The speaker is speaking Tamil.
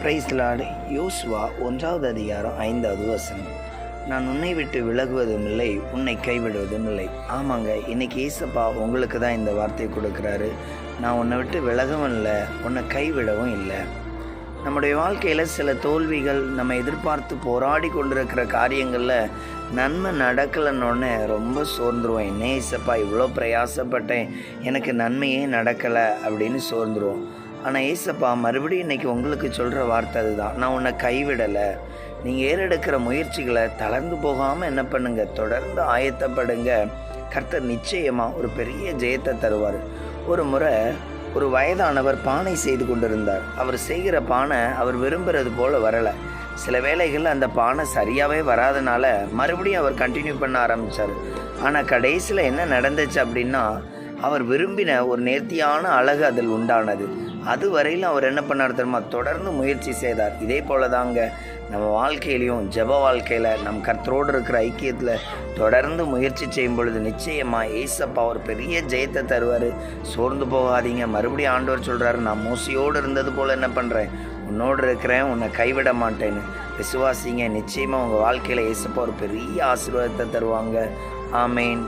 Price Lord. யோசுவா 1வது அதிகாரம் 5வது வசனம். நான் உன்னை விட்டு விலகுவதும் இல்லை, உன்னை கைவிடுவதும் இல்லை. ஆமாங்க, இன்னைக்கு ஏசப்பா உங்களுக்கு தான் இந்த வார்த்தையை கொடுக்குறாரு. நான் உன்னை விட்டு விலகவும் இல்லை, உன்னை கைவிடவும் இல்லை. நம்முடைய வாழ்க்கையில் சில தோல்விகள், நம்ம எதிர்பார்த்து போராடி கொண்டிருக்கிற காரியங்களில் நன்மை நடக்கலைன்னொன்னே ரொம்ப சோர்ந்துருவோம். என்ன ஏசப்பா இவ்வளோ பிரயாசப்பட்டேன், எனக்கு நன்மையே நடக்கலை அப்படின்னு சோர்ந்துருவோம். ஆனால் ஏசப்பா மறுபடியும் இன்றைக்கி உங்களுக்கு சொல்கிற வார்த்தை அதுதான். நான் உன்னை கைவிடலை. நீங்கள் ஏறெடுக்கிற முயற்சிகளை தளர்ந்து போகாமல் என்ன பண்ணுங்க, தொடர்ந்து ஆயத்தப்படுங்க. கர்த்தர் நிச்சயமாக ஒரு பெரிய ஜெயத்தை தருவார். ஒரு முறை ஒரு வயதானவர் பானை செய்து கொண்டிருந்தார். அவர் செய்கிற பானை அவர் விரும்புகிறது போல் வரலை. சில வேளைகளில் அந்த பானை சரியாகவே வராதனால மறுபடியும் அவர் கண்டினியூ பண்ண ஆரம்பித்தார். ஆனால் கடைசியில் என்ன நடந்துச்சு அப்படின்னா, அவர் விரும்பின ஒரு நேர்த்தியான அழகு அதில் உண்டானது. அது வரையிலும் அவர் என்ன பண்ணார் தெரியுமா, தொடர்ந்து முயற்சி செய்தார். இதே போல தாங்க நம்ம வாழ்க்கையிலையும், ஜெப வாழ்க்கையில், நம் கர்த்தரோடு இருக்கிற ஐக்கியத்தில் தொடர்ந்து முயற்சி செய்யும் பொழுது நிச்சயமாக ஏசப்பா ஒரு பெரிய ஜெயத்தை தருவார். சோர்ந்து போகாதீங்க. மறுபடியும் ஆண்டவர் சொல்கிறாரு, நான் மோசையோடு இருந்தது போல் என்ன பண்ணுறேன், உன்னோடு இருக்கிறேன், உன்னை கைவிட மாட்டேன்னு. விசுவாசிங்க, நிச்சயமாக உங்கள் வாழ்க்கையில் ஏசப்பா ஒரு பெரிய ஆசீர்வாதத்தை தருவாங்க. ஆமேன்.